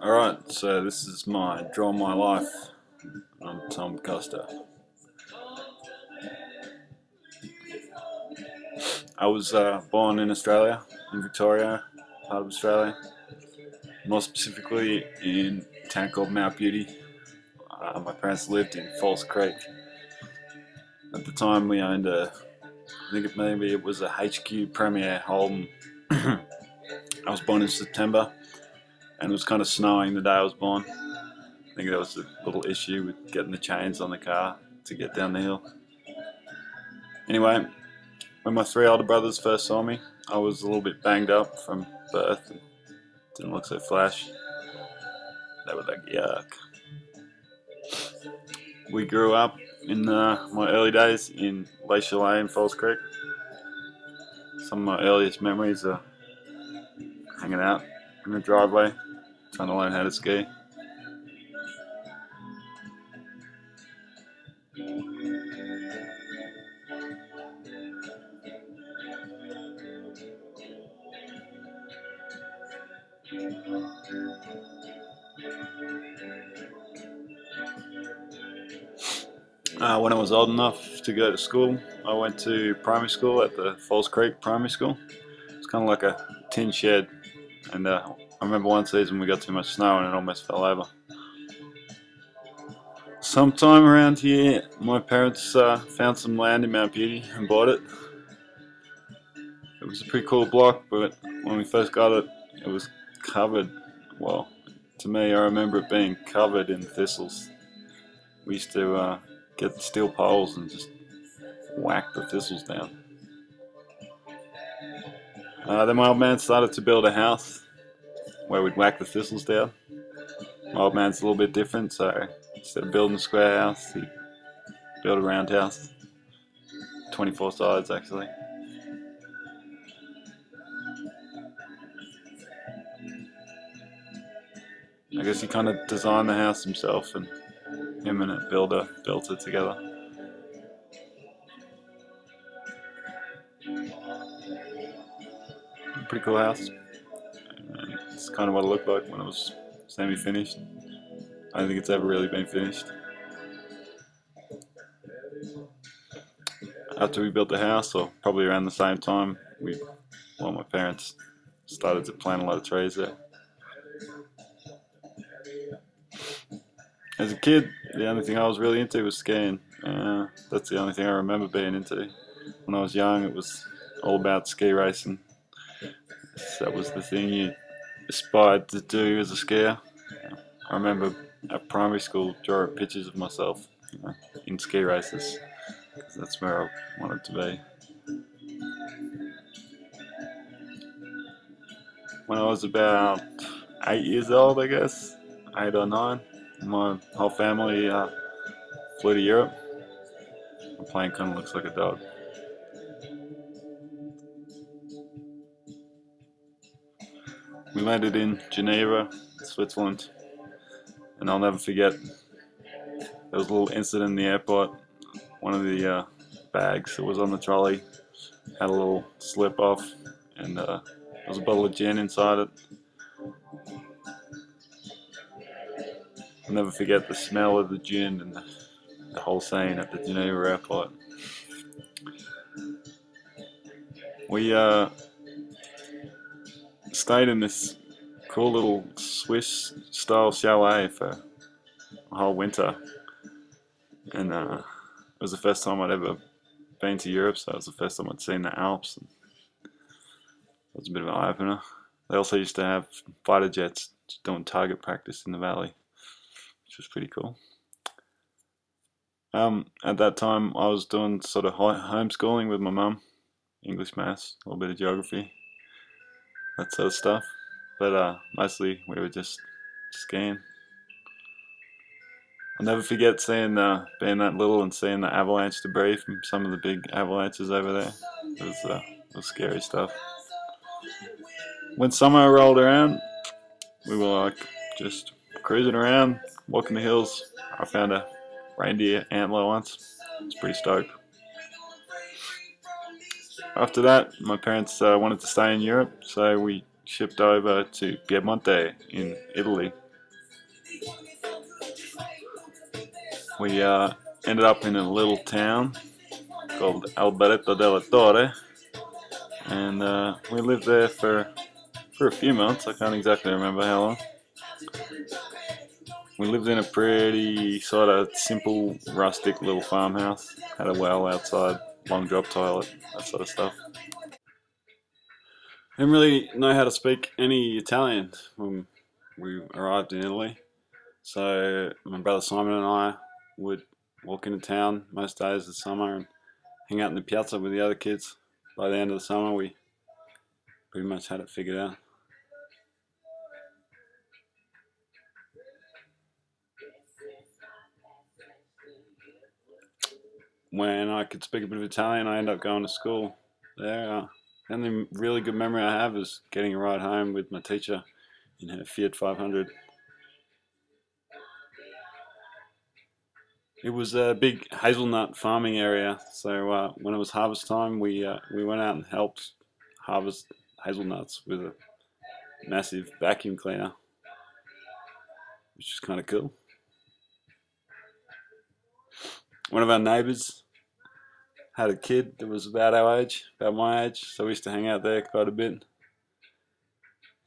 Alright, so this is my Draw My Life. I'm Tom Costa. I was born in Australia, in Victoria, part of Australia. More specifically in a town called Mount Beauty. My parents lived in False Creek. At the time we owned I think maybe it was a HQ Premier Holden. I was born in September and it was kind of snowing the day I was born. I think there was a little issue with getting the chains on the car to get down the hill. Anyway, when my three older brothers first saw me, I was a little bit banged up from birth and didn't look so flash. They were like, yuck. We grew up in my early days in Les Chalet in Falls Creek. Some of my earliest memories are hanging out in the driveway, trying to learn how to ski. When I was old enough to go to school, I went to primary school at the Falls Creek Primary School. It's kind of like a tin shed, and I remember one season we got too much snow and it almost fell over. Sometime around here, my parents found some land in Mount Beauty and bought it. It was a pretty cool block, but when we first got it, it was covered. Well, to me, I remember it being covered in thistles. We used to get steel poles and just whack the thistles down. Then my old man started to build a house where we'd whack the thistles down. My old man's a little bit different, so instead of building a square house, he built a round house. 24 sides, actually. I guess he kind of designed the house himself, and him and a builder built it together. Pretty cool house. And it's kind of what it looked like when it was semi-finished. I don't think it's ever really been finished. After we built the house, or probably around the same time, my parents started to plant a lot of trees there. As a kid, the only thing I was really into was skiing. That's the only thing I remember being into. When I was young, it was all about ski racing. That was the thing you aspired to do as a skier. I remember at primary school drawing pictures of myself, in ski races, because that's where I wanted to be. When I was about 8 years old, I guess, 8 or 9, my whole family flew to Europe. My plane kind of looks like a dog. We landed in Geneva, Switzerland, and I'll never forget, there was a little incident in the airport. One of the bags that was on the trolley had a little slip off, and there was a bottle of gin inside it. I'll never forget the smell of the gin and the whole scene at the Geneva airport. We stayed in this cool little Swiss style chalet for a whole winter, and it was the first time I'd ever been to Europe, so it was the first time I'd seen the Alps, and it was a bit of an eye opener. They also used to have fighter jets doing target practice in the valley, which was pretty cool. At that time, I was doing sort of homeschooling with my mum, English, maths, a little bit of geography, that sort of stuff. But mostly we were just skiing. I'll never forget being that little and seeing the avalanche debris from some of the big avalanches over there. It was scary stuff. When summer rolled around, we were like just cruising around, walking the hills. I found a reindeer antler once. I was pretty stoked. After that, my parents wanted to stay in Europe, so we shipped over to Piemonte in Italy. We ended up in a little town called Alberto della Torre, and we lived there for a few months. I can't exactly remember how long. We lived in a pretty sort of simple, rustic little farmhouse. Had a well outside, long drop toilet, that sort of stuff. Didn't really know how to speak any Italian when we arrived in Italy. So my brother Simon and I would walk into town most days of the summer and hang out in the piazza with the other kids. By the end of the summer, we pretty much had it figured out. When I could speak a bit of Italian, I ended up going to school there. The only really good memory I have is getting a ride home with my teacher in her Fiat 500. It was a big hazelnut farming area, so when it was harvest time, we went out and helped harvest hazelnuts with a massive vacuum cleaner, which is kind of cool. One of our neighbours had a kid that was about our age, about my age, so we used to hang out there quite a bit. It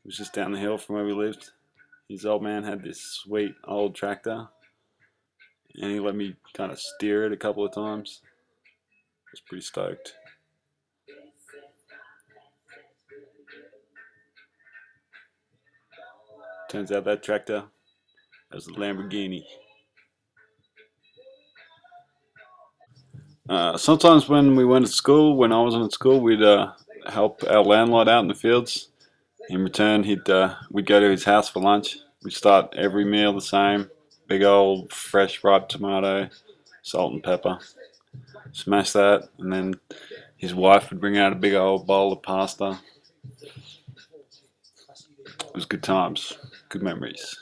was just down the hill from where we lived. His old man had this sweet old tractor, and he let me kind of steer it a couple of times. I was pretty stoked. Turns out that tractor was a Lamborghini. Sometimes when we went to school, when I wasn't at school, we'd help our landlord out in the fields. In return, we'd go to his house for lunch. We'd start every meal the same: big old fresh ripe tomato, salt and pepper. Smash that, and then his wife would bring out a big old bowl of pasta. It was good times, good memories.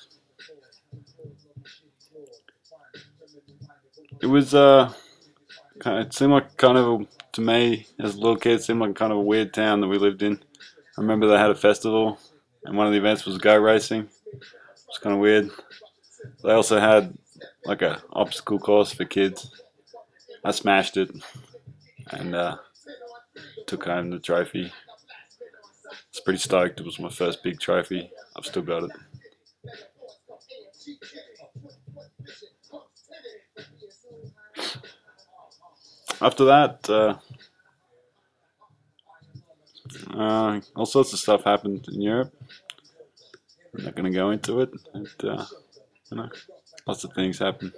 It was it seemed like to me as a little kid, it seemed like kind of a weird town that we lived in. I remember they had a festival, and one of the events was go racing. It was kind of weird. They also had like a obstacle course for kids. I smashed it and took home the trophy. I was pretty stoked. It was my first big trophy. I've still got it. After that, all sorts of stuff happened in Europe. I'm not going to go into it. You know, lots of things happened.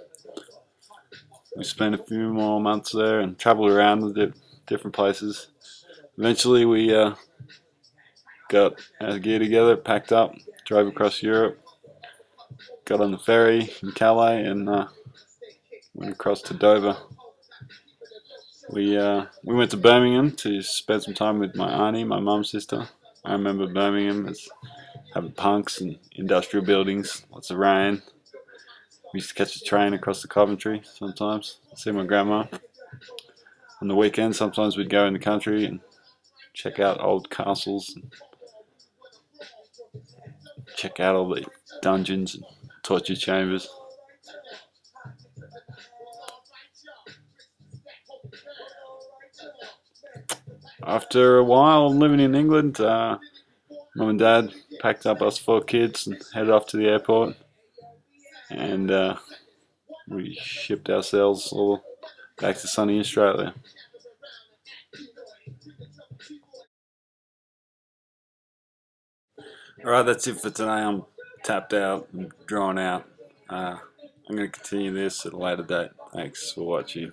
We spent a few more months there and traveled around the different places. Eventually, we got our gear together, packed up, drove across Europe, got on the ferry in Calais, and went across to Dover. We went to Birmingham to spend some time with my auntie, my mum's sister. I remember Birmingham as having punks and industrial buildings, lots of rain. We used to catch a train across the Coventry sometimes, see my grandma. On the weekends, sometimes we'd go in the country and check out old castles, and check out all the dungeons and torture chambers. After a while living in England, mum and dad packed up us four kids and headed off to the airport, and we shipped ourselves all back to sunny Australia. Alright, that's it for today. I'm tapped out and drawn out. I'm going to continue this at a later date. Thanks for watching.